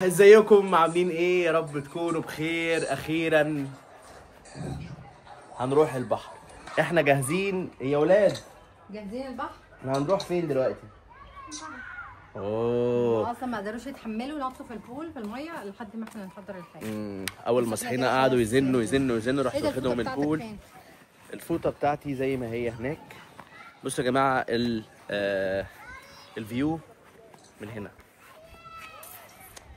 ازيكم عاملين ايه؟ يا رب تكونوا بخير. اخيرا هنروح البحر. احنا جاهزين يا ولاد؟ جاهزين البحر؟ احنا هنروح فين دلوقتي؟ اوه اصلا ما قدروش يتحملوا نطوا في البول في الميه لحد ما احنا نحضر الحاجه. اول ما صحينا قعدوا يزنوا رحت واخدهم البول. الفوطه بتاعتي زي ما هي هناك. بصوا يا جماعه الفيو من هنا.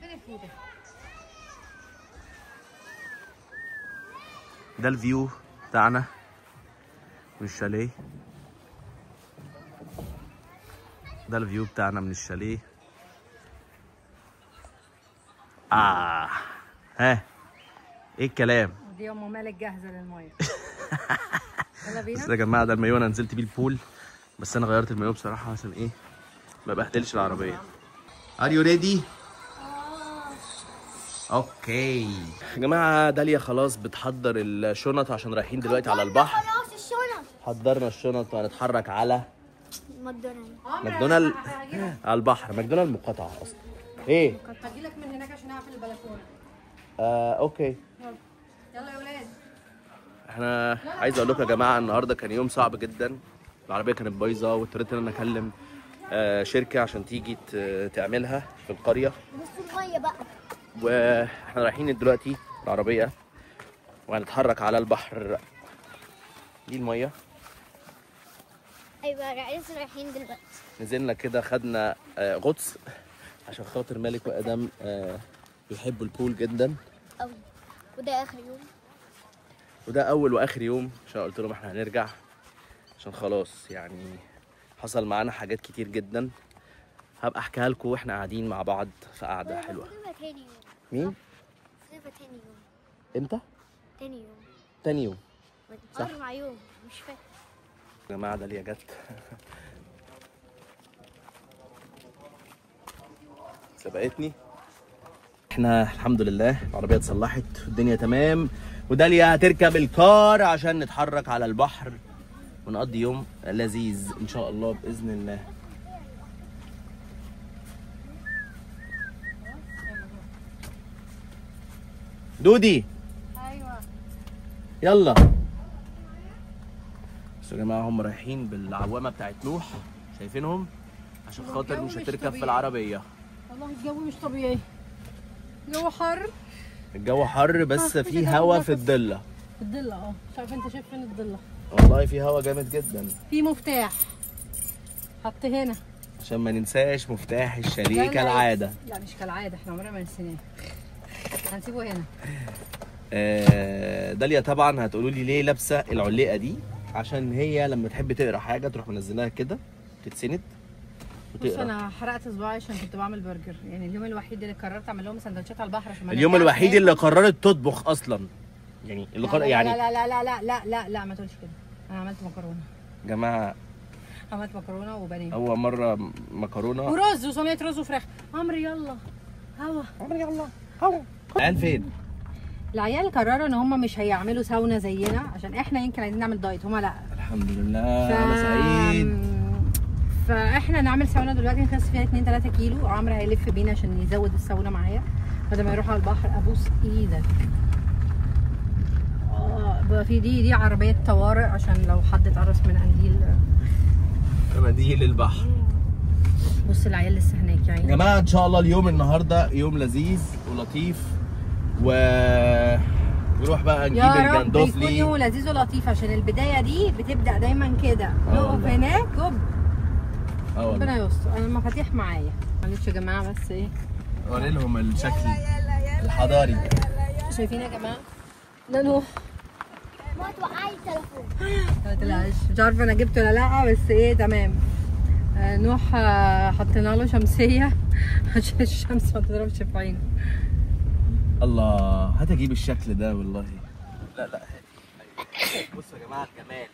فين الفوطه؟ ده الفيو بتاعنا من الشاليه. ده الفيو بتاعنا من الشاليه. ها ايه الكلام؟ دي ام مالك جاهزه للميه. يلا بينا. بس يا جماعه ده المايو انا نزلت بيه البول، بس انا غيرت المايو بصراحه عشان ايه ما بهدلش العربيه. ار يو ريدي؟ اوكي يا جماعه داليا خلاص بتحضر الشنط عشان رايحين دلوقتي على البحر. خلاص الشنط حضرنا الشنط وهنتحرك على ماكدونالدز. ماكدونالد على البحر. ماكدونالد مقاطعه اصلا. ايه؟ كنت هجيلك من هناك عشان اقفل البلكونه. اوكي. يلا يا ولاد. احنا عايز اقول لكم يا جماعه النهارده كان يوم صعب جدا. العربيه كانت بايظه واضطريت ان انا اكلم شركه عشان تيجي تعملها في القريه. بص الميه بقى. واحنا رايحين دلوقتي العربيه وهنتحرك على البحر. دي الميه. ايوه لسه رايحين دلوقتي. نزلنا كده خدنا غطس عشان خاطر مالك وادم بيحبوا البول جدا. قوي. وده اخر يوم. وده اول واخر يوم عشان قلت لهم احنا هنرجع عشان خلاص يعني حصل معانا حاجات كتير جدا. هبقى احكيها لكم واحنا قاعدين مع بعض في قعده حلوه. تاني يوم. مين؟ تاني يوم. امتى؟ تاني يوم. تاني يوم. صح. مع يوم مش فاكر. يا جماعه داليا جت سبقتني. احنا الحمد لله العربيه اتصلحت والدنيا تمام، وداليا هتركب الكار عشان نتحرك على البحر ونقضي يوم لذيذ ان شاء الله باذن الله. دودي ايوه يلا. بس يا جماعه هم رايحين بالعوامه بتاعت نوح، شايفينهم؟ عشان خاطر مش هتركب في العربيه. والله الجو مش طبيعي. الجو حر. الجو حر بس في هوا في الضله. في الضله مش عارفه انت شايف فين الضله. والله في هوا جامد جدا. في مفتاح حط هنا عشان ما ننساش مفتاح الشاليه لا، كالعاده. لا مش كالعاده، احنا عمرنا ما نسيناه. هنسيبه هنا. داليا طبعا هتقولوا لي ليه لابسه العليقه دي؟ عشان هي لما تحب تقرا حاجه تروح منزلها كده تتسند بص وتقرا. انا حرقت صباعي عشان كنت بعمل برجر، يعني اليوم الوحيد اللي قررت اعمل لهم سندوتشات على البحر عشان ما اليوم نرجعش الوحيد ناكل. اللي قررت تطبخ اصلا، يعني اللي لا قرر يعني لا لا لا لا لا لا لا ما تقولش كده. انا عملت مكرونه. يا جماعه عملت مكرونه وبانيه اول مره مكرونه ورز وصينيه رز وفراخ. عمرو يلا هوا. عمرو يلا هوا. العيال فين؟ العيال قرروا ان هم مش هيعملوا ساونا زينا عشان احنا يمكن عايزين نعمل دايت، هم لا. الحمد لله انا سعيد. فاحنا نعمل ساونا دلوقتي نخس فيها 2-3 كيلو. عمرو هيلف بينا عشان يزود الساونا معايا بدل ما يروح على البحر. ابوس ايدك. بقى في دي عربيه طوارئ عشان لو حد اتقرص من قنديل. مناديل البحر. بص العيال لسه هناك يا يعني. جماعه ان شاء الله اليوم النهارده يوم لذيذ ولطيف ونروح بقى نجيب يا رب يكون الجندوفلي. يوم لذيذ ولطيف عشان البدايه دي بتبدا دايما كده. نقف هناك هوب. ربنا يستر. انا المفاتيح معايا. معلش يا جماعه بس ايه وري لهم الشكل الحضاري. شايفين يا جماعه؟ ده نوح. ما توقعي التليفون. ما تقلقش، مش عارفه انا جبته ولا لا بس ايه تمام. نوح حطينا له شمسيه عشان الشمس ما تضربش في عينه. الله هات اجيب الشكل ده والله. لا هاتي. بصوا يا جماعه الجمال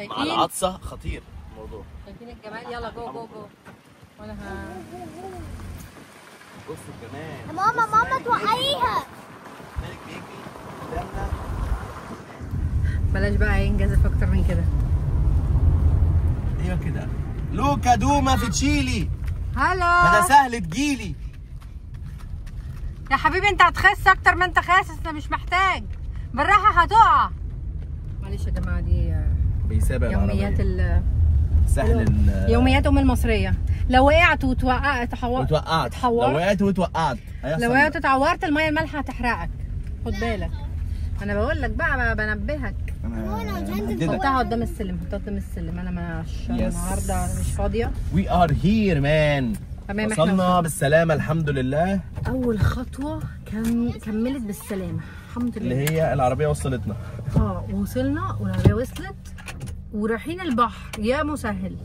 مع العطسه خطير الموضوع. شايفين الجمال؟ يلا جو جو جو. وانا يا بصوا الجمال. ماما توقعيها. مالك بيجري قدامنا. بلاش بقى ينجزف اكتر من كده. ايوه كده. لوكا دوما في تشيلي. هلا ده سهل تجيلي. يا حبيبي انت هتخس اكتر ما انت خاسس، انت مش محتاج، بالراحه هتقع. معلش يا جماعه دي بيسابق يوميات سهل يوميات المصريه. لو وقعت وتوقعت لو وقعت وتوقعت لو وقعت اتعورت الميه المالحه هتحرقك، خد بالك. انا بقول لك بقى بنبهك. حطها قدام السلم، حطها قدام السلم. انا مش النهارده مش فاضيه. وي ار هير مان. تمام، وصلنا بالسلامه الحمد لله. اول خطوه كملت بالسلامه الحمد لله، اللي هي العربيه وصلتنا. وصلنا والعربيه وصلت ورايحين البحر. يا مسهل.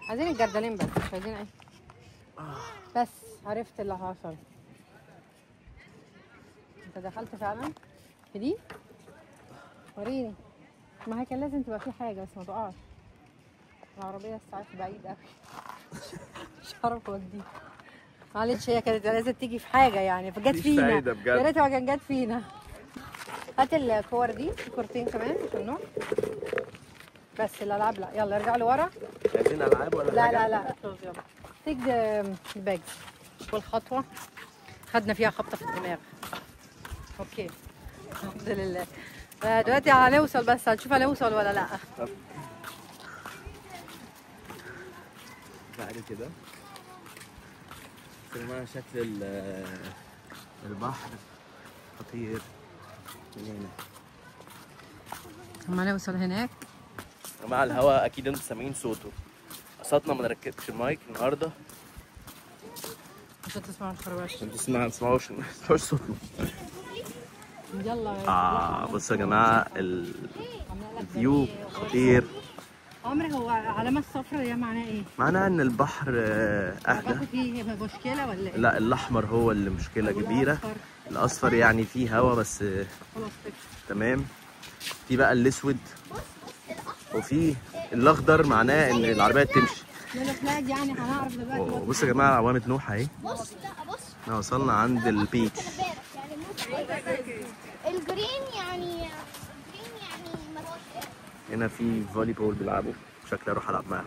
عايزين الجردلين بس، مش عايزين ايه. بس عرفت اللي حصل. انت دخلت فعلا في دي؟ وريني. ما هي كان لازم تبقى في حاجه بس ما تقعش. العربيه الساعات بعيد قوي. مش عارفه اوديها. معلش هي كانت لازم تيجي في حاجه يعني، فجت فينا. يا ريتها ما كانت جت فينا. هات الكور دي، كورتين كمان عشان نروح. بس الالعاب لا، يلا ارجع لورا. عايزين العاب ولا لا حاجة؟ لا يلا. تيك الباج. والخطوه خدنا فيها خبطه في الدماغ. اوكي الحمد لله. دلوقتي هنوصل، بس هنشوف هنوصل ولا لا. بعد كده كمان شكل البحر خطير من هنا. لما نوصل هناك مع الهواء اكيد انتوا سامعين صوته. قصدنا ما نركبش المايك النهارده عشان تسمعوا الخربشة، عشان ما تسمعوش صوتنا. يلا بصوا يا جماعه الفيو خطير. عمري هو العلامه الصفراء دي معناها ايه؟ معناها ان البحر اهدى. فيه مشكله ولا ايه؟ لا الاحمر هو اللي مشكله كبيره. الاصفر يعني فيه هوا بس خلاص تمام. في بقى الاسود وفي الاخضر معناه ان العربيه تمشي. فلاج يعني هنعرف دلوقتي. بصوا يا جماعه عوامه نوح اهي. احنا وصلنا عند البيتش. الجرين يعني هنا في فولي بول بيلعبوا، شكلي اروح العب معاهم.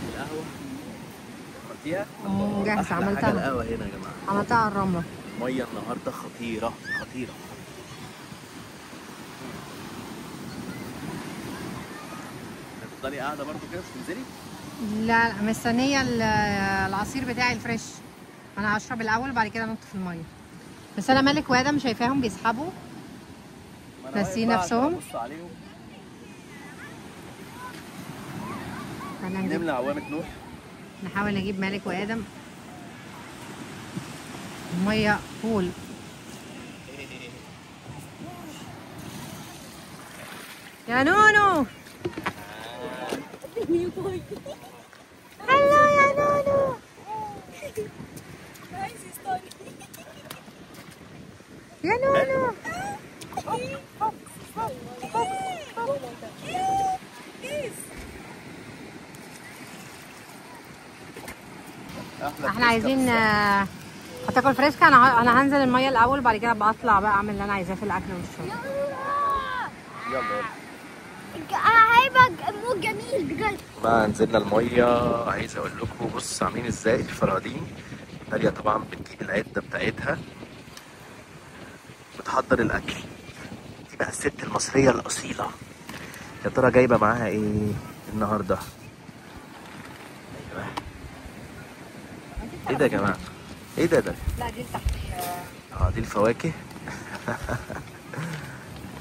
القهوة عملتيها؟ جاهزة عملتها. حاجة القهوة هنا يا جماعة. عملتها على الرملة. المية النهاردة خطيرة خطيرة. هتفضلي قاعدة برضه كده مش تنزلي؟ لا مستنية العصير بتاعي الفريش. أنا هشرب الأول وبعد كده أنط في المية. بس أنا مالك وآدم شايفاهم بيسحبوا ناسيين نفسهم. نملى عوامة نوح. نحاول نجيب مالك وآدم. المية فول. يا نونو. هلو يا نونو. يا نونو. احنا عايزين هتاكل فريسكا. انا هنزل الميه الاول وبعد كده ابقى اطلع بقى اعمل اللي انا عايزاه في الاكل والشرب. يلا هيبقى مود جميل بجد. بقى نزلنا الميه. عايز اقول لكم بص عاملين ازاي الفرادين. داليا طبعا بتجيب العده بتاعتها بتحضر الاكل. دي بقى الست المصريه الاصيله. يا ترى جايبه معاها ايه النهارده؟ ايوه ايه ده يا جماعه؟ ايه ده؟ لا دي تحت. دي الفواكه.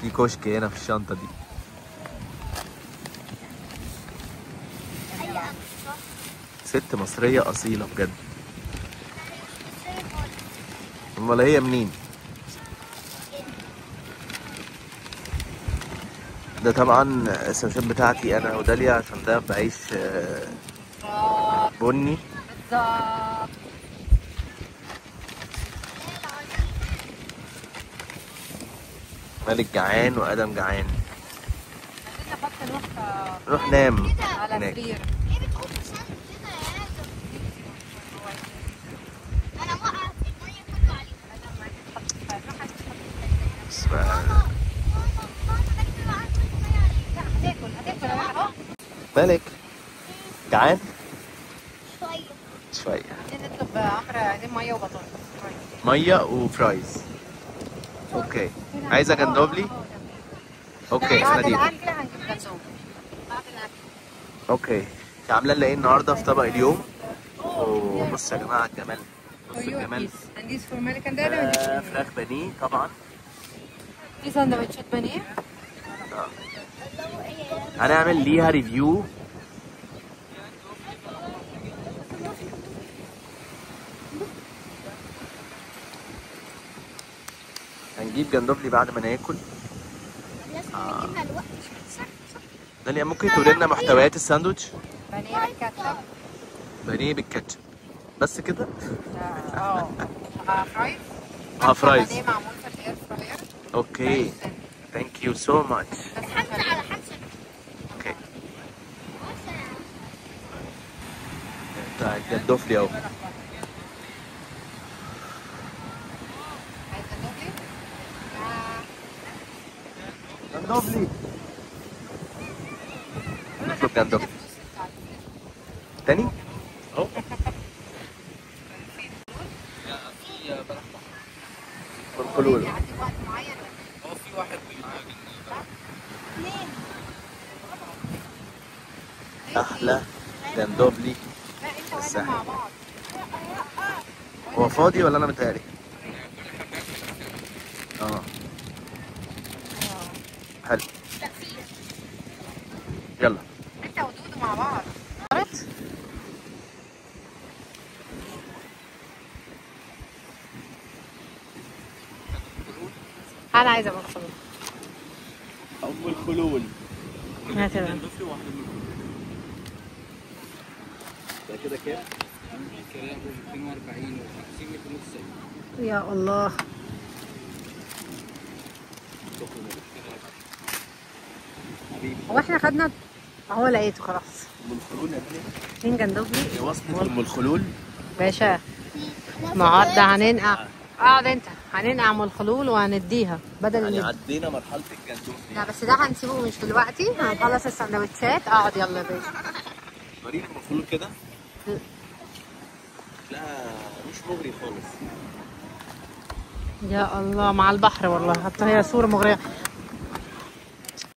في كشك هنا في الشنطه دي. ست مصريه اصيله بجد. امال هي منين؟ ده طبعا السندوتشات بتاعتي انا وداليا عشان ده بعيش بني. بالظبط. مالك جعان وادم جعان. روح نام على السرير. انا وقعت الميه كله مالك؟ جعان؟ شوية. شوية. عايزين نطلب عمرو عايزين ميه وبطاطس. مية وفرايز. اوكي. عايزة جندوبلي؟ اوكي انا بعد دي. الاكل هنجيب جاتوه. بعد الاكل. اوكي. انت عاملة لنا ايه النهارده في طبق اليوم؟ اوه بصوا يا جماعة الجمال. بصوا الجمال. And this for American Dad and this for me. فراخ بانيه طبعا. في سندوتشات بانيه. هنعمل ليها ريفيو. هنجيب جندوفلي بعد ما ناكل. لازم نجيبها الوقت. داليا ممكن تقولي لنا محتويات الساندوتش؟ بانيه بالكاتشب. بانيه بالكاتشب بس كده؟ فرايز. فرايز. بانيه معمول في الاير فراير. اوكي. ثانك يو سو ماتش. حتى على حسب. اوكي. بتاع الجندوفلي اهو. جندوفلي. نطلب جندوفلي. تاني؟ اهو. والخلول. في وقت معين. في واحد احلى جندوفلي. لا انت وانا مع بعض. هو فاضي ولا انا متهيألي؟ اه حلو. يلا. انت ودودو مع بعض. انا عايزه ابقى خلول. ام الخلول. هات يلا. ده كده كام؟ كلام 240 و50 290. يا الله. هو احنا خدنا هو لقيته خلاص. ام الخلول يا بني. فين جندوفلي؟ هي وصلت ام الخلول. باشا النهارده هننقع. اقعد انت. هننقع ام الخلول وهنديها بدل يعني اللي عدينا مرحلة الجندوفلي. لا بس ده هنسيبه مش دلوقتي. هنخلص السندوتشات. اقعد يلا يا باشا. وريني ام الخلول كده. لا مش مغري خالص. يا الله مع البحر والله. حتى هي صورة مغرية.